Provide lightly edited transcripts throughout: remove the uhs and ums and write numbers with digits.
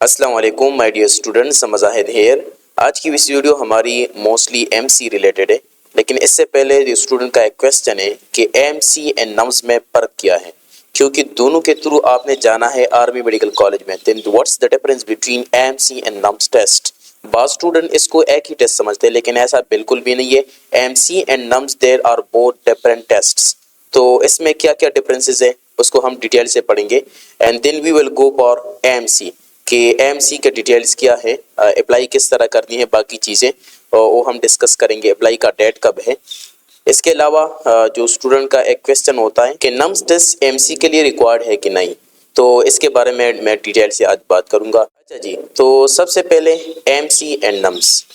अस्सलाम वालेकुम my dear students, मज़ाहिद hair. आज की इस वीडियो हमारी मोस्टली एमसी रिलेटेड है, लेकिन इससे पहले जो स्टूडेंट का एक क्वेश्चन है कि एमसी एंड नम्स में फ़र्क क्या है, क्योंकि दोनों के थ्रू आपने जाना है आर्मी मेडिकल कॉलेज में। Then what's the difference between MC and NUMS test. बाद स्टूडेंट इसको एक ही टेस्ट समझते हैं, लेकिन ऐसा बिल्कुल भी नहीं है। MC and NUMS there are both different tests. तो इसमें क्या क्या डिफरेंसेस है उसको हम डिटेल से पढ़ेंगे, and then we will go for MC कि एमसी के डिटेल्स क्या है, अप्लाई किस तरह करनी है, बाकी चीज़ें वो हम डिस्कस करेंगे। अप्लाई का डेट कब है। इसके अलावा जो स्टूडेंट का एक क्वेश्चन होता है कि नम्स टेस्ट एमसी के लिए रिक्वायर्ड है कि नहीं, तो इसके बारे में मैं डिटेल से आज बात करूंगा। अच्छा जी, तो सबसे पहले एमसी एंड नम्स।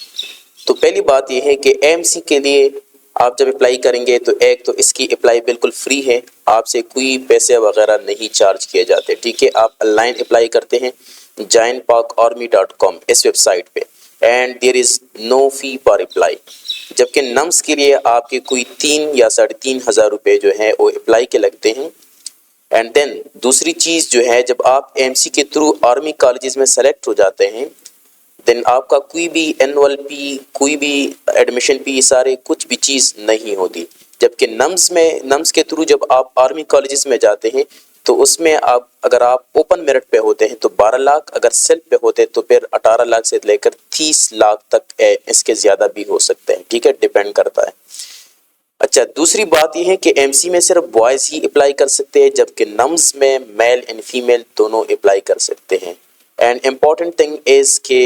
तो पहली बात यह है कि एमसी के लिए आप जब अप्लाई करेंगे तो एक तो इसकी अप्लाई बिल्कुल फ्री है, आपसे कोई पैसे वगैरह नहीं चार्ज किए जाते। ठीक है, आप ऑनलाइन अप्लाई करते हैं joinpakarmy.com इस वेबसाइट पे, and there is no fee for apply. जबकि नम्स के लिए आपके कोई 3 या 3,500 रुपये जो है वो अप्लाई के लगते हैं। एंड देन दूसरी चीज़ जो है, जब आप एमसी के थ्रू आर्मी कॉलेजेस में सेलेक्ट हो जाते हैं, देन आपका कोई भी एनुअल फी, कोई भी एडमिशन फी, सारे कुछ भी चीज़ नहीं होती। जबकि नम्स के थ्रू जब आप आर्मी कॉलेजेस में जाते हैं तो उसमें आप अगर आप ओपन मेरिट पे होते हैं तो 12 लाख, अगर सेल्फ पे होते हैं तो फिर 18 लाख से लेकर 30 लाख तक इसके ज़्यादा भी हो सकते हैं। ठीक है, डिपेंड करता है। अच्छा, दूसरी बात यह है कि एमसी में सिर्फ बॉयज़ ही अप्लाई कर सकते हैं, जबकि नम्स में मेल एंड फीमेल दोनों अप्लाई कर सकते हैं। एंड इम्पॉर्टेंट थिंग इज़ कि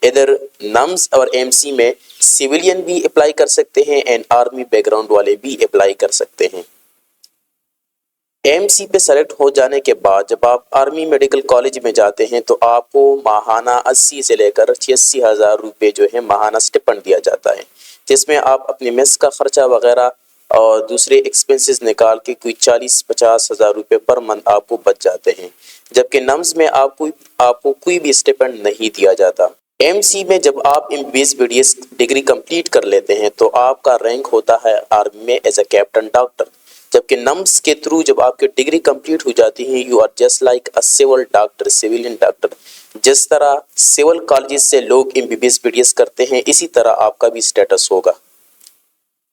इधर नम्स और एमसी में सिविलियन भी अप्लाई कर सकते हैं एंड आर्मी बैकग्राउंड वाले भी अप्लाई कर सकते हैं। एमसी पे सेलेक्ट हो जाने के बाद जब आप आर्मी मेडिकल कॉलेज में जाते हैं तो आपको माहाना 80 से लेकर 86 हज़ार रुपये जो है माहाना स्टिपेंड दिया जाता है, जिसमें आप अपने मेस का खर्चा वगैरह और दूसरे एक्सपेंसेस निकाल के कोई 40-50 हज़ार रुपये पर मंथ आपको बच जाते हैं। जबकि नम्स में आपको कोई भी स्टिपेंड नहीं दिया जाता। एमसी में जब आप एमबीबीएस बीडीएस डिग्री कंप्लीट कर लेते हैं तो आपका रैंक होता है आर्मी में एज अ कैप्टन डॉक्टर। जबकि नम्स के थ्रू जब आपकी डिग्री कंप्लीट हो जाती है, you are just like a civil doctor, civilian doctor. जिस तरह सिविल कॉलेजेस से लोग एमबीबीएस बीडीएस करते हैं, इसी तरह आपका भी स्टेटस होगा।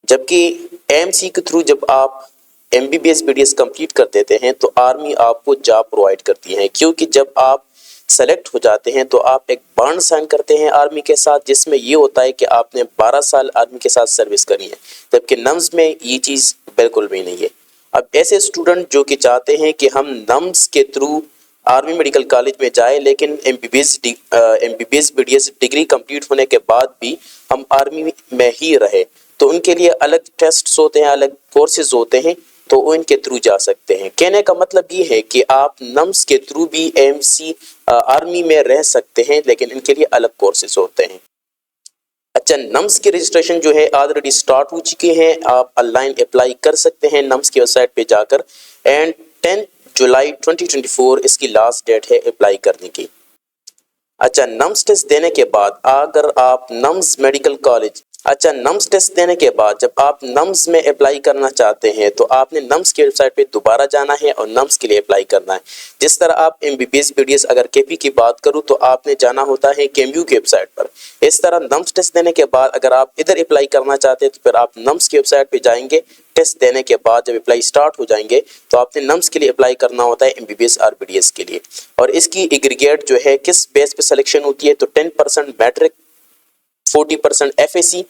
जबकि एमसी के थ्रू जब आप एमबीबीएस बीडीएस कंप्लीट कर देते हैं तो आर्मी आपको जॉब प्रोवाइड करती है, क्योंकि जब आप सेलेक्ट हो जाते हैं तो आप एक बॉन्ड साइन करते हैं आर्मी के साथ, जिसमें ये होता है कि आपने 12 साल आर्मी के साथ सर्विस करी है। जबकि नम्स में ये चीज़ बिल्कुल भी नहीं है। अब ऐसे स्टूडेंट जो कि चाहते हैं कि हम नम्स के थ्रू आर्मी मेडिकल कॉलेज में जाए, लेकिन एमबीबीएस बीडीएस डिग्री कंप्लीट होने के बाद भी हम आर्मी में ही रहे, तो उनके लिए अलग टेस्ट्स होते हैं, अलग कोर्सेज होते हैं, तो वो इनके थ्रू जा सकते हैं। कहने का मतलब ये है कि आप नम्स के थ्रू भी एमसी आर्मी में रह सकते हैं, लेकिन इनके लिए अलग कोर्सेज होते हैं। अच्छा, नम्स की रजिस्ट्रेशन जो है ऑलरेडी स्टार्ट हो चुकी है, आप ऑनलाइन अप्लाई कर सकते हैं नम्स की वेबसाइट पे जाकर, एंड 10 जुलाई 2024 इसकी लास्ट डेट है अप्लाई करने की। अच्छा, नम्स टेस्ट देने के बाद अगर आप NUMS medical college NUMS test देने के बाद जब आप नम्स में अप्लाई करना चाहते हैं तो आपने नम्स की वेबसाइट पे दोबारा जाना है और नम्स के लिए अप्लाई करना है। जिस तरह आप एमबीबीएस बीडीएस अगर केपी की बात करूं तो आपने जाना होता है केएमयू की वेबसाइट पर। इस तरह नम्स टेस्ट देने के बाद अगर आप इधर अप्लाई करना चाहते हैं तो फिर आप नम्स की वेबसाइट पे जाएंगे। टेस्ट देने के बाद जब अप्लाई स्टार्ट हो जाएंगे तो आपने नम्स के लिए अप्लाई करना होता है एमबीबीएस और बीडीएस के लिए। और इसकी एग्रीगेट जो है किस बेस पे सिलेक्शन होती है, तो 10% मैट्रिक, 40% एफएसी,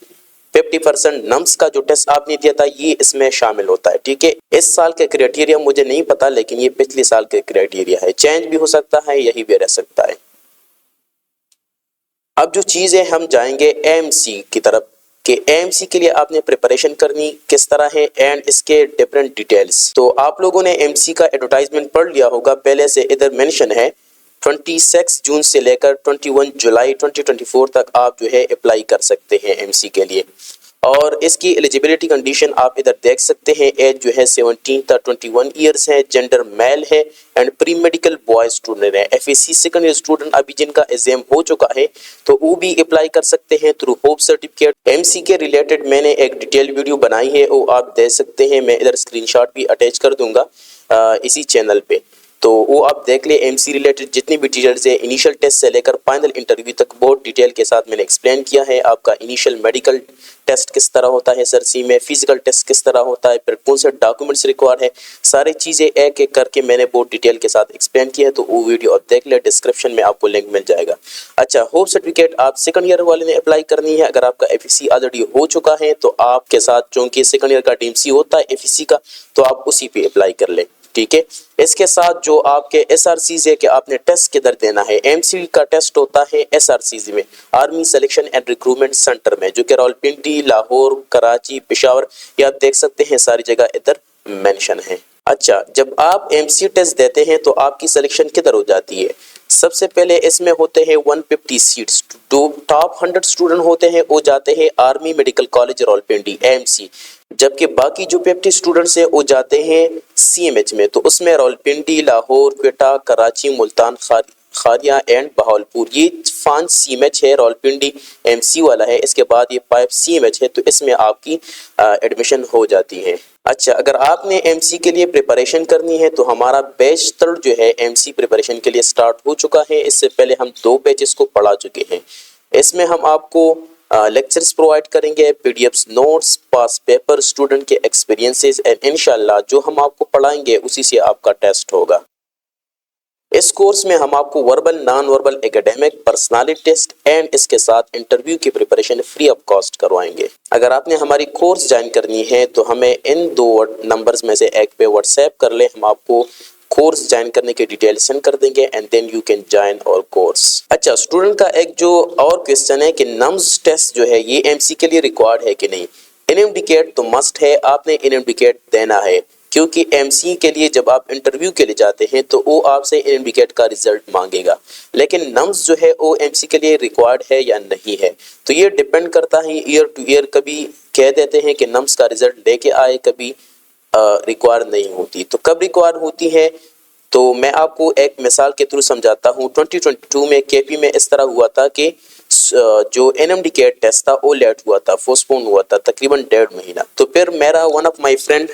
50% नम्स का जो टेस्ट आपने दिया था ये इसमें शामिल होता है। ठीक है, इस साल के क्राइटेरिया मुझे नहीं पता, लेकिन ये पिछले साल के क्राइटेरिया है, चेंज भी हो सकता है, यही भी रह सकता है। अब जो चीज़ है हम जाएंगे एमसी की तरफ कि एमसी के लिए आपने प्रिपरेशन करनी किस तरह है एंड इसके डिफरेंट डिटेल्स। तो आप लोगों ने एमसी का एडवर्टाइजमेंट पढ़ लिया होगा पहले से, इधर मेंशन है 26 जून से लेकर 21 जुलाई 2024 तक आप जो है अप्लाई कर सकते हैं एमसी के लिए। और इसकी एलिजिबिलिटी कंडीशन आप इधर देख सकते हैं, एज जो है 17 तक 21 ईयर्स है, जेंडर मेल है and pre medical boy student है। एफएससी सेकंड ईयर स्टूडेंट अभी जिनका एग्जाम हो चुका है तो वो भी अप्लाई कर सकते हैं थ्रू होप सर्टिफिकेट। एमसी के रिलेटेड मैंने एक डिटेल वीडियो बनाई है, वो आप देख सकते हैं, मैं इधर स्क्रीनशॉट भी अटैच कर दूंगा इसी चैनल पे। تو وہ آپ دیکھ لیں. ایم سی ریلیٹڈ جتنی بھی ڈیٹیلز ہے انیشل ٹیسٹ سے لے کر فائنل انٹرویو تک بہت ڈیٹیل کے ساتھ میں نے ایکسپلین کیا ہے. آپ کا انیشل میڈیکل ٹیسٹ کس طرح ہوتا ہے سر سی میں, فزیکل ٹیسٹ کس طرح ہوتا ہے, پھر کون سے ڈاکومنٹس ریکوائر ہے, سارے چیزیں ایک ایک کر کے میں نے بہت ڈیٹیل کے ساتھ ایکسپلین کیا ہے. تو وہ ویڈیو آپ دیکھ لیں, ڈسکرپشن میں آپ کو لنک مل جائے گا. اچھا, ہوپ سرٹیفکیٹ آپ سیکنڈ ایئر والے نے اپلائی کرنی ہے. اگر آپ کا ایف ای سی آلریڈی ہو چکا ہے تو آپ کے ساتھ چونکہ سیکنڈ ایئر کا ڈی ایم سی ہوتا ہے ایف ای سی کا, تو آپ اسی پہ اپلائی کر لیں. ٹھیک ہے. اس کے ساتھ جو آپ کے ایس آر سیز ہے کہ آپ نے ٹیسٹ کدھر دینا ہے. ایم سی کا ٹیسٹ ہوتا ہے ایس آر سیز میں, army selection and recruitment centre میں, جو کہ راولپنڈی, لاہور, کراچی, پشاور, یہ آپ دیکھ سکتے ہیں ساری جگہ ادھر مینشن ہے. اچھا, جب آپ ایم سی ٹیسٹ دیتے ہیں تو آپ کی سلیکشن کدھر ہو جاتی ہے؟ سب سے پہلے اس میں ہوتے ہیں 150 سیٹس. جو ٹاپ 100 اسٹوڈنٹ ہوتے ہیں وہ جاتے ہیں army medical college Rawalpindi M C, جبکہ باقی جو 50 اسٹوڈنٹس ہیں وہ جاتے ہیں سی ایم ایچ میں. تو اس میں راولپنڈی, لاہور, کوئٹہ, کراچی, ملتان, خاریہ اینڈ بہاولپور, یہ 5 سی ایم ایچ ہے. راولپنڈی ایم سی والا ہے, اس کے بعد یہ 5 سی ایم ایچ ہے. تو اس میں آپ کی ایڈمیشن ہو جاتی ہے. اچھا, اگر آپ نے ایم سی کے لیے پریپریشن کرنی ہے تو ہمارا بیچ تھرڈ جو ہے ایم سی پریپریشن کے لیے سٹارٹ ہو چکا ہے. اس سے پہلے ہم 2 بیچز کو پڑھا چکے ہیں. اس میں ہم آپ کو لیکچرز پرووائڈ کریں گے, پی ڈی ایفs, نوٹس, پاس پیپر, اسٹوڈنٹ کے ایکسپیرینسز, اینڈ انشاءاللہ جو ہم آپ کو پڑھائیں گے اسی سے آپ کا ٹیسٹ ہوگا. اس کورس میں ہم آپ کو verbal, non verbal, academic, personality test and اس کے ساتھ انٹرویو کی پریپریشن فری آف کاسٹ کروائیں گے. اگر آپ نے ہماری کورس جوائن کرنی ہے تو ہمیں ان 2 نمبرز میں سے ایک پہ واٹس ایپ کر لیں, ہم آپ کو کورس جوائن کرنے کی ڈیٹیل سینڈ کر دیں گے, and then you can join our course. اچھا, اسٹوڈنٹ کا ایک جو اور کویسچن ہے کہ نمز ٹیسٹ جو ہے یہ ایم سی کے لیے ریکوائرڈ ہے کہ نہیں. انڈیکیٹ تو مسٹ ہے, آپ نے انڈیکیٹ دینا ہے, کیونکہ ایم سی کے لیے جب آپ انٹرویو کے لیے جاتے ہیں تو وہ آپ سے انڈیکیٹ کا ریزلٹ مانگے گا. لیکن نمز جو ہے وہ ایم سی کے لیے ریکوائرڈ ہے یا نہیں ہے, تو یہ ڈیپینڈ کرتا ہے ایئر ٹو ایئر. کبھی کہہ دیتے ہیں کہ نمز کا ریزلٹ لے کے آئے, کبھی ریکوائر نہیں ہوتی. تو کب ریکوائر ہوتی ہے تو میں آپ کو ایک مثال کے تھرو سمجھاتا ہوں. 2022 میں کے پی میں اس طرح ہوا تھا کہ جو N M D CAT test تھا وہ لیٹ ہوا تھا, پوسٹپون ہوا تھا تقریباً 1.5 مہینہ. تو پھر میرا ون آف مائی فرینڈ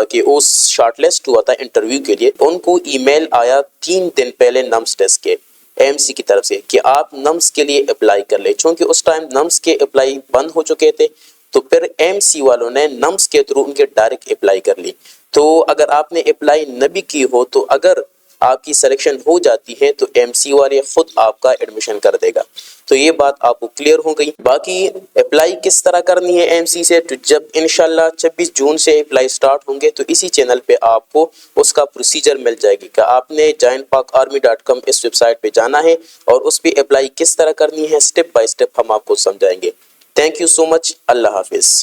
کہ وہ شارٹ لسٹ ہوا تھا انٹرویو کے لیے, ان کو ای میل آیا 3 دن پہلے نمز ٹیسٹ کے ایم سی کی طرف سے کہ آپ نمز کے لیے اپلائی کر لیں. چونکہ اس ٹائم نمز کے اپلائی بند ہو چکے تھے تو پھر ایم سی والوں نے نمز کے تھرو ان کے ڈائریکٹ اپلائی کر لی. تو اگر آپ نے اپلائی نہ بھی کی ہو تو اگر آپ کی سلیکشن ہو جاتی ہے تو ایم سی والے خود آپ کا ایڈمیشن کر دے گا. تو یہ بات آپ کو کلیئر ہو گئی. باقی اپلائی کس طرح کرنی ہے ایم سی سے, تو جب انشاءاللہ 26 جون سے اپلائی سٹارٹ ہوں گے تو اسی چینل پہ آپ کو اس کا پروسیجر مل جائے گی کہ آپ نے joinpakarmy.com اس ویب سائٹ پہ جانا ہے اور اس پہ اپلائی کس طرح کرنی ہے, سٹیپ بائی سٹیپ ہم آپ کو سمجھائیں گے. تھینک یو سو مچ. اللہ حافظ.